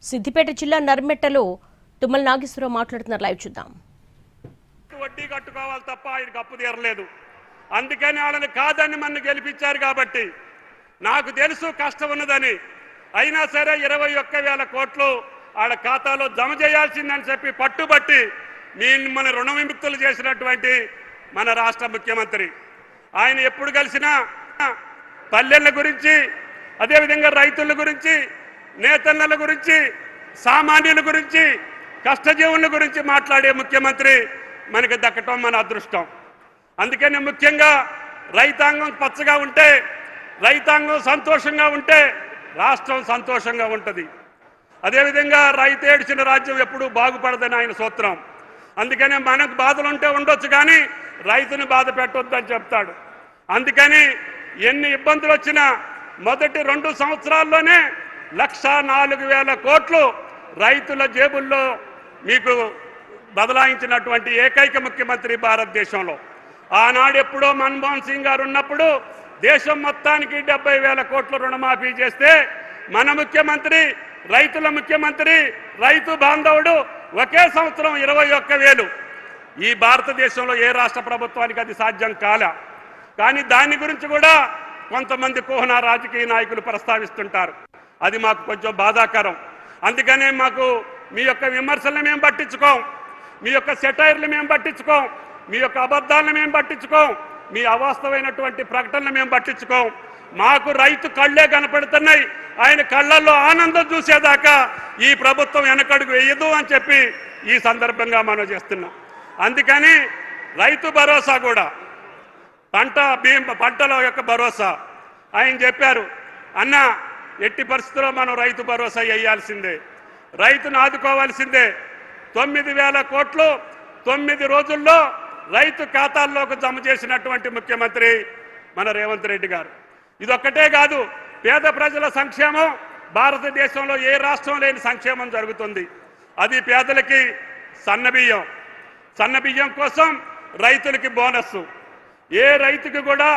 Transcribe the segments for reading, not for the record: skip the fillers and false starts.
సిద్దిపేట జిల్లా నర్మెట్టలో తుమ్మల నాగేశ్వరరావు మాట్లాడుతున్నారు. లైవ్ చూద్దాం. వడ్డీ కట్టుకోవాలి తప్ప ఆయనకు అప్పు తీరలేదు. అందుకని వాళ్ళని కాదని మన గెలిపించారు. కాబట్టి నాకు తెలుసు కష్టం ఉన్నదని. అయినా సరే 21,000 కోట్లు వాళ్ళ ఖాతాలో జమ చేయాల్సిందని చెప్పి పట్టుబట్టి మన రుణ విముక్తులు చేసినటువంటి మన రాష్ట్ర ముఖ్యమంత్రి. ఆయన ఎప్పుడు కలిసినా పల్లెల గురించి, అదేవిధంగా రైతుల గురించి, నేతన్నల గురించి, సామాన్యుల గురించి, కష్టజీవుల గురించి మాట్లాడే ముఖ్యమంత్రి మనకి దక్కటం మన అదృష్టం. అందుకని ముఖ్యంగా రైతాంగం పచ్చగా ఉంటే, రైతాంగం సంతోషంగా ఉంటే రాష్ట్రం సంతోషంగా ఉంటుంది. అదేవిధంగా రైతు ఏడ్చిన రాజ్యం ఎప్పుడూ బాగుపడదని ఆయన సూత్రం. అందుకని మనకు బాధలు ఉంటే ఉండొచ్చు, కానీ రైతుని బాధ పెట్టొద్దని చెప్తాడు. అందుకని ఎన్ని ఇబ్బందులు వచ్చినా మొదటి 2 సంవత్సరాల్లోనే 1,04,000 కోట్లు రైతుల జేబుల్లో మీకు బదలాయించినటువంటి ఏకైక ముఖ్యమంత్రి భారతదేశంలో. ఆనాడు ఎప్పుడో మన్మోహన్ సింగ్ గారు ఉన్నప్పుడు దేశం మొత్తానికి 70,000 కోట్లు రుణమాఫీ చేస్తే మన ముఖ్యమంత్రి, రైతుల ముఖ్యమంత్రి, రైతు బాంధవుడు ఒకే సంవత్సరం 21,000. ఈ భారతదేశంలో ఏ రాష్ట్ర ప్రభుత్వానికి అది సాధ్యం కాలే. కానీ దాని గురించి కూడా కొంతమంది కోహన రాజకీయ నాయకులు ప్రస్తావిస్తుంటారు. అది మాకు కొంచెం బాధాకరం. అందుకనే మాకు మీ యొక్క విమర్శలను మేము పట్టించుకోం, మీ యొక్క సెటైర్లు మేము పట్టించుకోం, మీ యొక్క అబద్ధాలను మేము పట్టించుకోం, మీ అవాస్తవమైనటువంటి ప్రకటనలు మేము పట్టించుకోం. మాకు రైతు కళ్ళే కనపడుతున్నాయి. ఆయన కళ్ళల్లో ఆనందం చూసేదాకా ఈ ప్రభుత్వం వెనకడుగు వేయదు అని చెప్పి ఈ సందర్భంగా మనం చేస్తున్నాం. అందుకని రైతు భరోసా కూడా పంటల యొక్క భరోసా ఆయన చెప్పారు. అన్న ఎట్టి పరిస్థితుల్లో మనం రైతు భరోసా వేయాల్సిందే, రైతును ఆదుకోవాల్సిందే. 9,000 కోట్లు 9 రోజుల్లో రైతు ఖాతాల్లోకి జమ చేసినటువంటి ముఖ్యమంత్రి మన రేవంత్ రెడ్డి గారు. ఇదొక్కటే కాదు, పేద ప్రజల సంక్షేమం భారతదేశంలో ఏ రాష్ట్రం లేని సంక్షేమం జరుగుతుంది. అది పేదలకి సన్నబియ్యం కోసం రైతులకి బోనస్. ఏ రైతుకి కూడా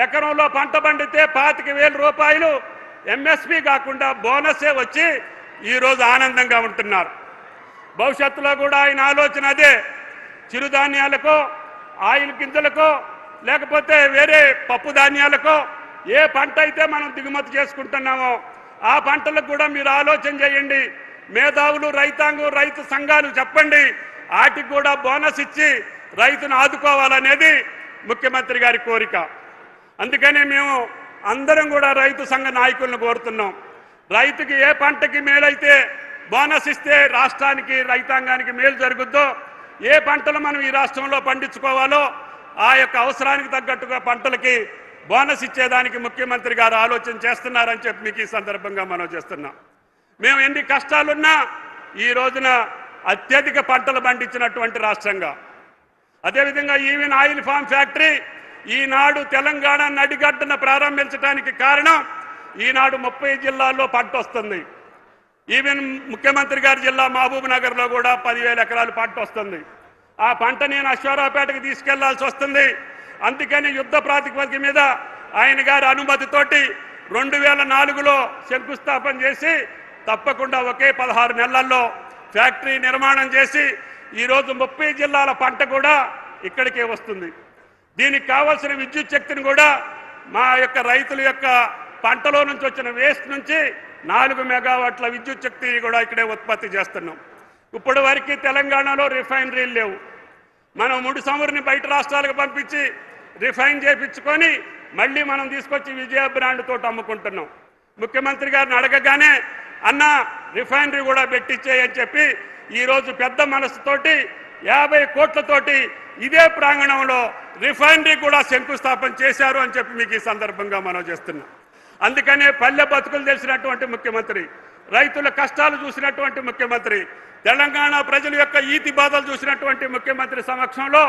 ఎకరంలో పంట పండితే 25,000 రూపాయలు ఎంఎస్పి కాకుండా బోనసే వచ్చి ఈరోజు ఆనందంగా ఉంటున్నారు. భవిష్యత్తులో కూడా ఆయన ఆలోచన అదే. చిరుధాన్యాలకో, ఆయిల్ గింజలకో, లేకపోతే వేరే పప్పు ధాన్యాలకో ఏ పంట అయితే మనం దిగుమతి చేసుకుంటున్నామో ఆ పంటలకు కూడా మీరు ఆలోచన చేయండి. మేధావులు, రైతాంగం, రైతు సంఘాలు చెప్పండి, వాటికి కూడా బోనస్ ఇచ్చి రైతును ఆదుకోవాలనేది ముఖ్యమంత్రి గారి కోరిక. అందుకనే మేము అందరం కూడా రైతు సంఘ నాయకులను కోరుతున్నాం. రైతుకి ఏ పంటకి మేలైతే బోనస్ ఇస్తే రాష్ట్రానికి, రైతాంగానికి మేలు జరుగుద్దో, ఏ పంటలు మనం ఈ రాష్ట్రంలో పండించుకోవాలో ఆ యొక్క అవసరానికి తగ్గట్టుగా పంటలకి బోనస్ ఇచ్చేదానికి ముఖ్యమంత్రి గారు ఆలోచన చేస్తున్నారని చెప్పి మీకు ఈ సందర్భంగా మనం చేస్తున్నాం. మేము ఎన్ని కష్టాలున్నా ఈ రోజున అత్యధిక పంటలు పండించినటువంటి రాష్ట్రంగా, అదేవిధంగా ఈవెన్ ఆయిల్ ఫామ్ ఫ్యాక్టరీ ఈనాడు తెలంగాణ నడిగడ్డన ప్రారంభించడానికి కారణం ఈనాడు 30 జిల్లాల్లో పంట వస్తుంది. ఈవెన్ ముఖ్యమంత్రి గారి జిల్లా మహబూబ్ నగర్లో కూడా 10,000 ఎకరాలు పంట వస్తుంది. ఆ పంట నేను అశ్వారావుపేటకి తీసుకెళ్లాల్సి వస్తుంది. అందుకని యుద్ధ ప్రాతిపదిక మీద ఆయన గారి అనుమతితోటి 2004లో శంకుస్థాపన చేసి తప్పకుండా ఒకే 16 నెలల్లో ఫ్యాక్టరీ నిర్మాణం చేసి ఈరోజు 30 జిల్లాల పంట కూడా ఇక్కడికే వస్తుంది. దీనికి కావాల్సిన విద్యుత్ శక్తిని కూడా మా యొక్క రైతుల యొక్క పంటలో నుంచి వచ్చిన వేస్ట్ నుంచి 4 మెగావాట్ల విద్యుత్ శక్తి కూడా ఇక్కడే ఉత్పత్తి చేస్తున్నాం. ఇప్పటి వరకు తెలంగాణలో రిఫైనరీలు లేవు. మనం ముడి చమురుని బయట రాష్ట్రాలకు పంపించి రిఫైన్ చేయించుకొని మళ్ళీ మనం తీసుకొచ్చి విజయ బ్రాండ్ తోటి అమ్ముకుంటున్నాం. ముఖ్యమంత్రి గారిని అడగగానే అన్న రిఫైనరీ కూడా పెట్టించేయని చెప్పి ఈరోజు పెద్ద మనసుతోటి 50 కోట్లతోటి ఇదే ప్రాంగణంలో రిఫైనరీ కూడా శంకుస్థాపన చేశారు అని చెప్పి మీకు ఈ సందర్భంగా మనం చేస్తున్నాం. అందుకనే పల్లె బతుకులు తెలిసినటువంటి ముఖ్యమంత్రి, రైతుల కష్టాలు చూసినటువంటి ముఖ్యమంత్రి, తెలంగాణ ప్రజల యొక్క ఈతి బాధలు చూసినటువంటి ముఖ్యమంత్రి సమక్షంలో